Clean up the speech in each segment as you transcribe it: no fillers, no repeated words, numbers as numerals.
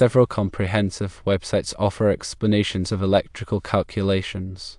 Several comprehensive websites offer explanations of electrical calculations.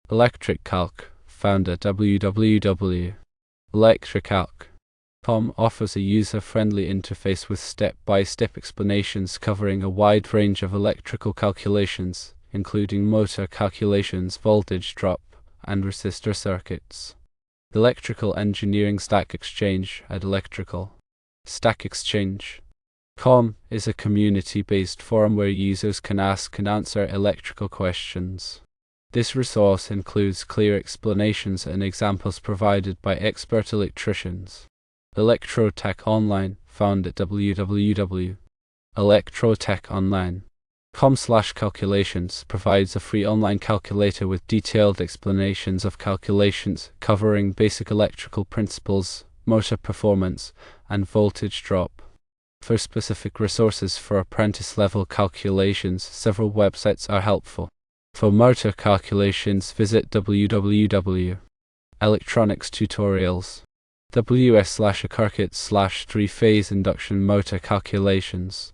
Electric-Calc, found at www.electrocalc.com, offers a user-friendly interface with step-by-step explanations covering a wide range of electrical calculations, including motor calculations, voltage drop, and resistor circuits. Electrical Engineering Stack Exchange at Electrical-Stack-Exchange.com is a community-based forum where users can ask and answer electrical questions. This resource includes clear explanations and examples provided by expert electricians. Electro-Tech-Online, found at www.electro-tech-online.com/calculations, provides a free online calculator with detailed explanations of calculations covering basic electrical principles, motor performance, and voltage drop. For specific resources for apprentice-level calculations, several websites are helpful. For motor calculations, visit www.electronics-tutorials. ws/circuit/3-phase induction motor calculations.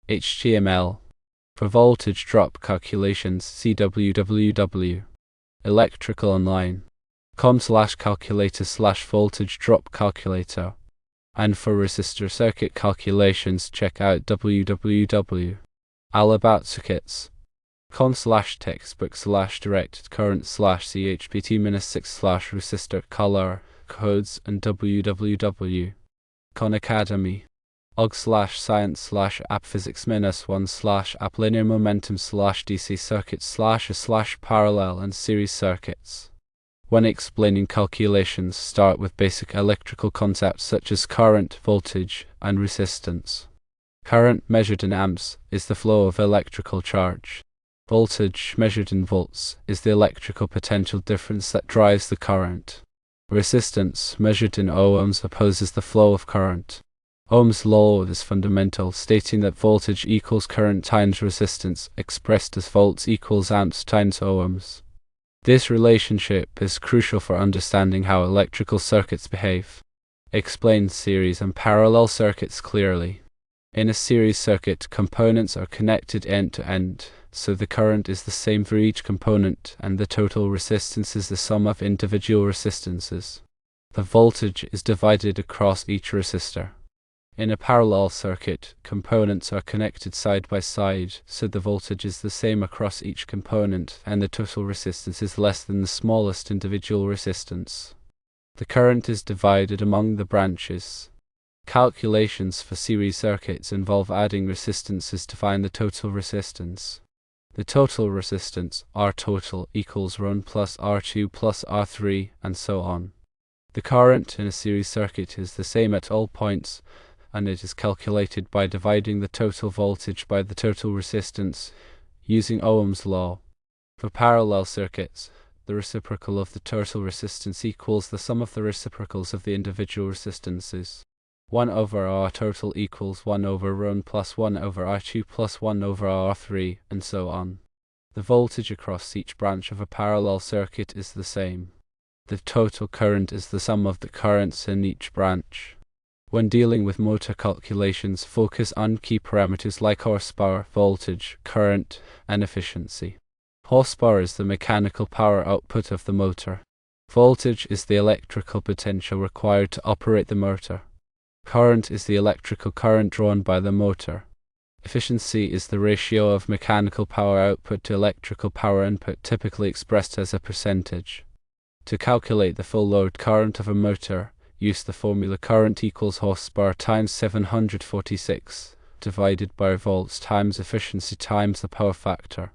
HTML. For voltage drop calculations, see www.electrical-online.com/calculator/voltage drop calculator. And for resistor circuit calculations, check out www.alaboutcircuits.com/textbook/direct-current/chpt-6/resistor color codes and www.khan-academy.org/science/apphysics-1/app linear momentum/DC circuits/parallel and series circuits. When explaining calculations, start with basic electrical concepts such as current, voltage, and resistance. Current, measured in amps, is the flow of electrical charge. Voltage, measured in volts, is the electrical potential difference that drives the current. Resistance, measured in ohms, opposes the flow of current. Ohm's law is fundamental, stating that voltage equals current times resistance, expressed as volts equals amps times ohms. This relationship is crucial for understanding how electrical circuits behave. Explain series and parallel circuits clearly. In a series circuit, components are connected end to end, so the current is the same for each component, and the total resistance is the sum of individual resistances. The voltage is divided across each resistor. In a parallel circuit, components are connected side by side, so the voltage is the same across each component, and the total resistance is less than the smallest individual resistance. The current is divided among the branches. Calculations for series circuits involve adding resistances to find the total resistance. The total resistance, R total, equals R1 plus R2 plus R3, and so on. The current in a series circuit is the same at all points, and it is calculated by dividing the total voltage by the total resistance, using Ohm's law. For parallel circuits, the reciprocal of the total resistance equals the sum of the reciprocals of the individual resistances. 1 over R total equals 1 over R1 plus 1 over R2 plus 1 over R3, and so on. The voltage across each branch of a parallel circuit is the same. The total current is the sum of the currents in each branch. When dealing with motor calculations, focus on key parameters like horsepower, voltage, current, and efficiency. Horsepower is the mechanical power output of the motor. Voltage is the electrical potential required to operate the motor. Current is the electrical current drawn by the motor. Efficiency is the ratio of mechanical power output to electrical power input, typically expressed as a percentage. To calculate the full load current of a motor, use the formula current equals horsepower times 746, divided by volts times efficiency times the power factor.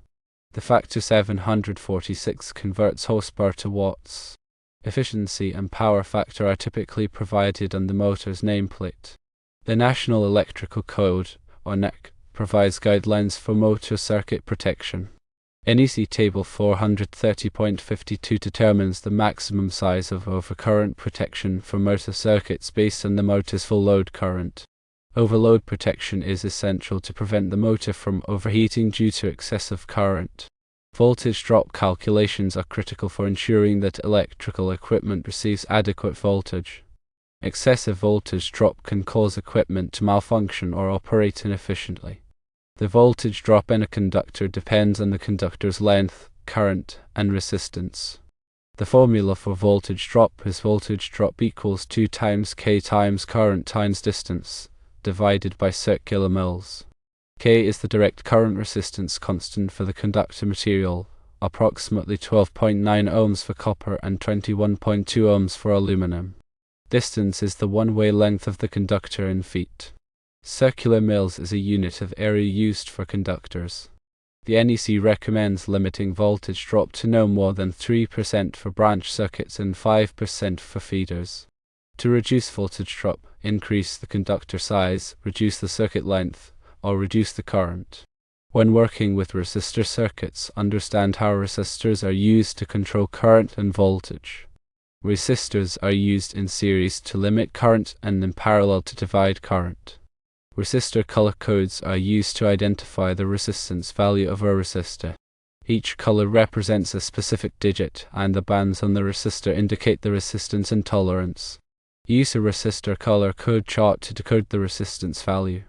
The factor 746 converts horsepower to watts. Efficiency and power factor are typically provided on the motor's nameplate. The National Electrical Code, or NEC, provides guidelines for motor circuit protection. NEC Table 430.52 determines the maximum size of overcurrent protection for motor circuits based on the motor's full load current. Overload protection is essential to prevent the motor from overheating due to excessive current. Voltage drop calculations are critical for ensuring that electrical equipment receives adequate voltage. Excessive voltage drop can cause equipment to malfunction or operate inefficiently. The voltage drop in a conductor depends on the conductor's length, current, and resistance. The formula for voltage drop is voltage drop equals 2 times K times current times distance, divided by circular mils. K is the direct current resistance constant for the conductor material, approximately 12.9 ohms for copper and 21.2 ohms for aluminum. Distance is the one-way length of the conductor in feet. Circular mils is a unit of area used for conductors. The NEC recommends limiting voltage drop to no more than 3% for branch circuits and 5% for feeders. To reduce voltage drop, increase the conductor size, reduce the circuit length, or reduce the current. When working with resistor circuits, understand how resistors are used to control current and voltage. Resistors are used in series to limit current and in parallel to divide current. Resistor color codes are used to identify the resistance value of a resistor. Each color represents a specific digit, and the bands on the resistor indicate the resistance and tolerance. Use a resistor color code chart to decode the resistance value.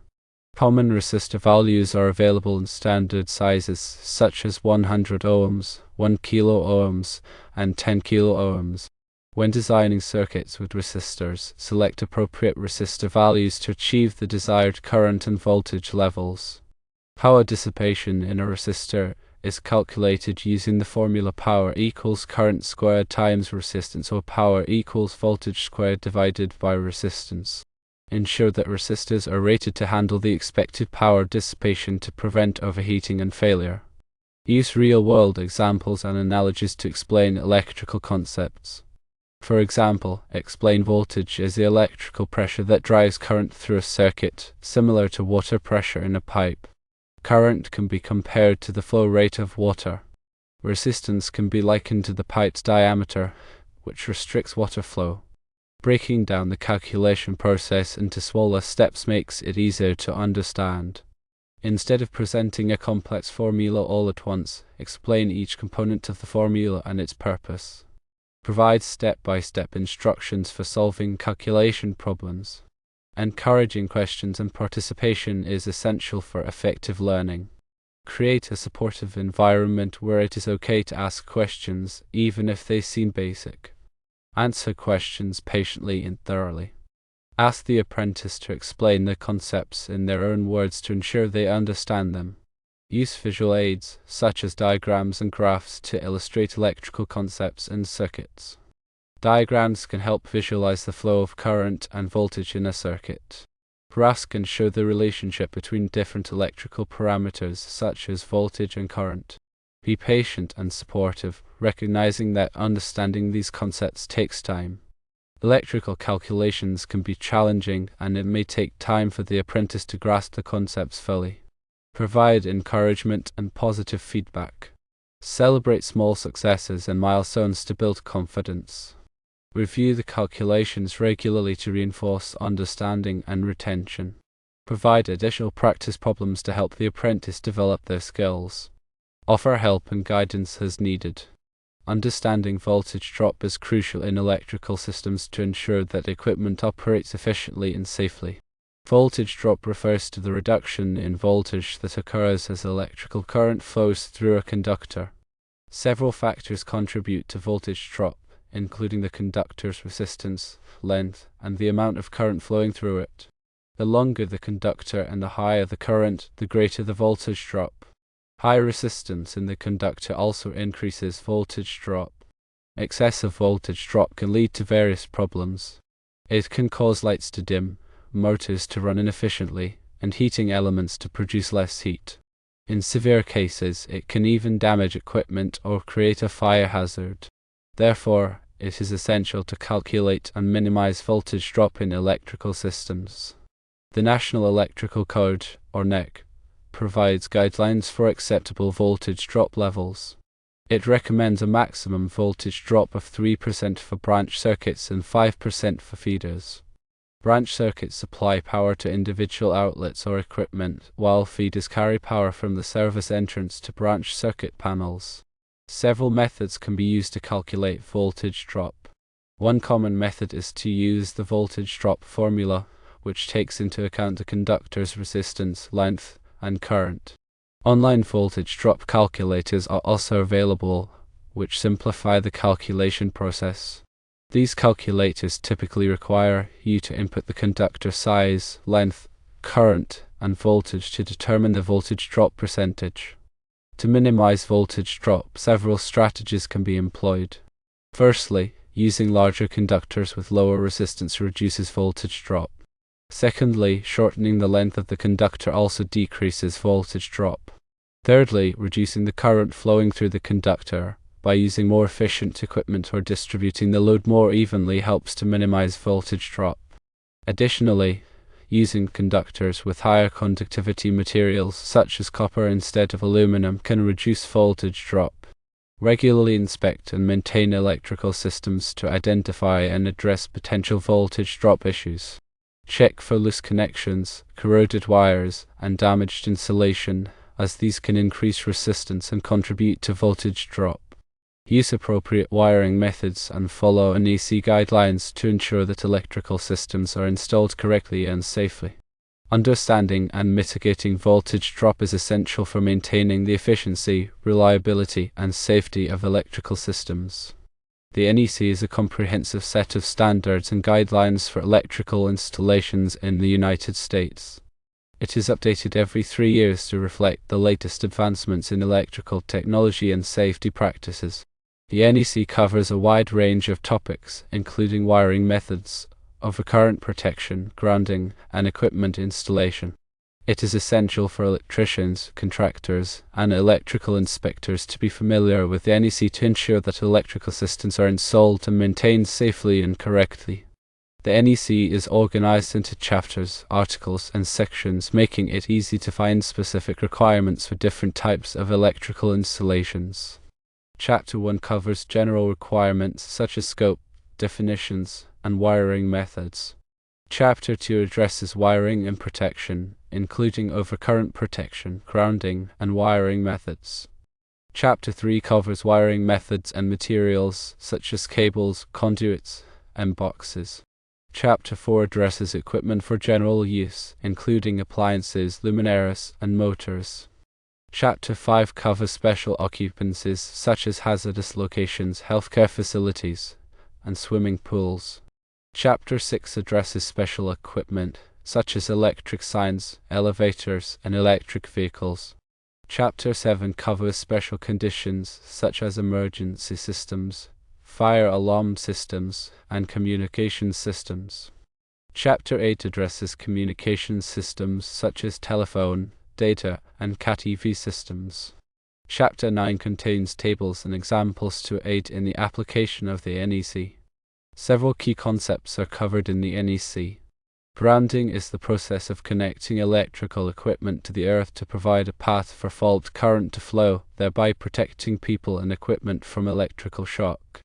Common resistor values are available in standard sizes such as 100 ohms, 1 kilo ohms, and 10 kilo ohms. When designing circuits with resistors, select appropriate resistor values to achieve the desired current and voltage levels. Power dissipation in a resistor is calculated using the formula power equals current squared times resistance, or power equals voltage squared divided by resistance. Ensure that resistors are rated to handle the expected power dissipation to prevent overheating and failure. Use real-world examples and analogies to explain electrical concepts. For example, explain voltage as the electrical pressure that drives current through a circuit, similar to water pressure in a pipe. Current can be compared to the flow rate of water. Resistance can be likened to the pipe's diameter, which restricts water flow. Breaking down the calculation process into smaller steps makes it easier to understand. Instead of presenting a complex formula all at once, explain each component of the formula and its purpose. Provide step-by-step instructions for solving calculation problems. Encouraging questions and participation is essential for effective learning. Create a supportive environment where it is okay to ask questions, even if they seem basic. Answer questions patiently and thoroughly. Ask the apprentice to explain the concepts in their own words to ensure they understand them. Use visual aids, such as diagrams and graphs, to illustrate electrical concepts and circuits. Diagrams can help visualize the flow of current and voltage in a circuit. Graphs can show the relationship between different electrical parameters, such as voltage and current. Be patient and supportive, recognizing that understanding these concepts takes time. Electrical calculations can be challenging, and it may take time for the apprentice to grasp the concepts fully. Provide encouragement and positive feedback. Celebrate small successes and milestones to build confidence. Review the calculations regularly to reinforce understanding and retention. Provide additional practice problems to help the apprentice develop their skills. Offer help and guidance as needed. Understanding voltage drop is crucial in electrical systems to ensure that equipment operates efficiently and safely. Voltage drop refers to the reduction in voltage that occurs as electrical current flows through a conductor. Several factors contribute to voltage drop, including the conductor's resistance, length, and the amount of current flowing through it. The longer the conductor and the higher the current, the greater the voltage drop. High resistance in the conductor also increases voltage drop. Excessive voltage drop can lead to various problems. It can cause lights to dim, motors to run inefficiently, and heating elements to produce less heat. In severe cases, it can even damage equipment or create a fire hazard. Therefore, it is essential to calculate and minimize voltage drop in electrical systems. The National Electrical Code, or NEC, provides guidelines for acceptable voltage drop levels. It recommends a maximum voltage drop of 3% for branch circuits and 5% for feeders. Branch circuits supply power to individual outlets or equipment, while feeders carry power from the service entrance to branch circuit panels. Several methods can be used to calculate voltage drop. One common method is to use the voltage drop formula, which takes into account the conductor's resistance, length, and current. Online voltage drop calculators are also available, which simplify the calculation process. These calculators typically require you to input the conductor size, length, current, and voltage to determine the voltage drop percentage. To minimize voltage drop, several strategies can be employed. Firstly, using larger conductors with lower resistance reduces voltage drop. Secondly, shortening the length of the conductor also decreases voltage drop. Thirdly, reducing the current flowing through the conductor by using more efficient equipment or distributing the load more evenly helps to minimize voltage drop. Additionally, using conductors with higher conductivity materials such as copper instead of aluminum can reduce voltage drop. Regularly inspect and maintain electrical systems to identify and address potential voltage drop issues. Check for loose connections, corroded wires, and damaged insulation, as these can increase resistance and contribute to voltage drop. Use appropriate wiring methods and follow NEC guidelines to ensure that electrical systems are installed correctly and safely. Understanding and mitigating voltage drop is essential for maintaining the efficiency, reliability, and safety of electrical systems. The NEC is a comprehensive set of standards and guidelines for electrical installations in the United States. It is updated every 3 years to reflect the latest advancements in electrical technology and safety practices. The NEC covers a wide range of topics, including wiring methods, overcurrent protection, grounding, and equipment installation. It is essential for electricians, contractors, and electrical inspectors to be familiar with the NEC to ensure that electrical systems are installed and maintained safely and correctly. The NEC is organized into chapters, articles, and sections, making it easy to find specific requirements for different types of electrical installations. Chapter 1 covers general requirements such as scope, definitions, and wiring methods. Chapter 2 addresses wiring and protection, including overcurrent protection, grounding, and wiring methods. Chapter 3 covers wiring methods and materials such as cables, conduits, and boxes. Chapter 4 addresses equipment for general use, including appliances, luminaires, and motors. Chapter 5 covers special occupancies such as hazardous locations, healthcare facilities, and swimming pools. Chapter 6 addresses special equipment such as electric signs, elevators, and electric vehicles. Chapter 7 covers special conditions such as emergency systems, fire alarm systems, and communication systems. Chapter 8 addresses communication systems such as telephone, data, and CAT-EV systems. Chapter 9 contains tables and examples to aid in the application of the NEC. Several key concepts are covered in the NEC. Grounding is the process of connecting electrical equipment to the earth to provide a path for fault current to flow, thereby protecting people and equipment from electrical shock.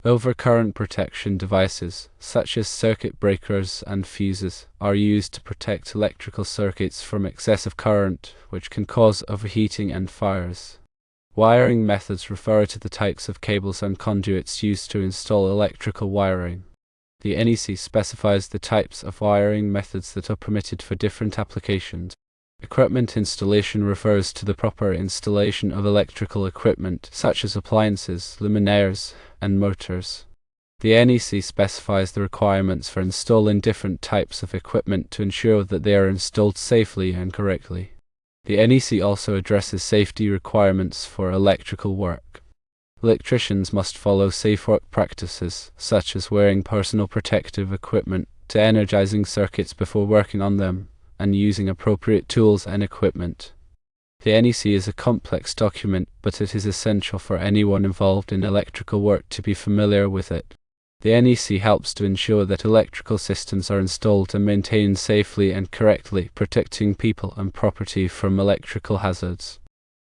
Overcurrent protection devices, such as circuit breakers and fuses, are used to protect electrical circuits from excessive current, which can cause overheating and fires. Wiring methods refer to the types of cables and conduits used to install electrical wiring. The NEC specifies the types of wiring methods that are permitted for different applications. Equipment installation refers to the proper installation of electrical equipment, such as appliances, luminaires, and motors. The NEC specifies the requirements for installing different types of equipment to ensure that they are installed safely and correctly. The NEC also addresses safety requirements for electrical work. Electricians must follow safe work practices, such as wearing personal protective equipment, to energizing circuits before working on them, and using appropriate tools and equipment. The NEC is a complex document, but it is essential for anyone involved in electrical work to be familiar with it. The NEC helps to ensure that electrical systems are installed and maintained safely and correctly, protecting people and property from electrical hazards.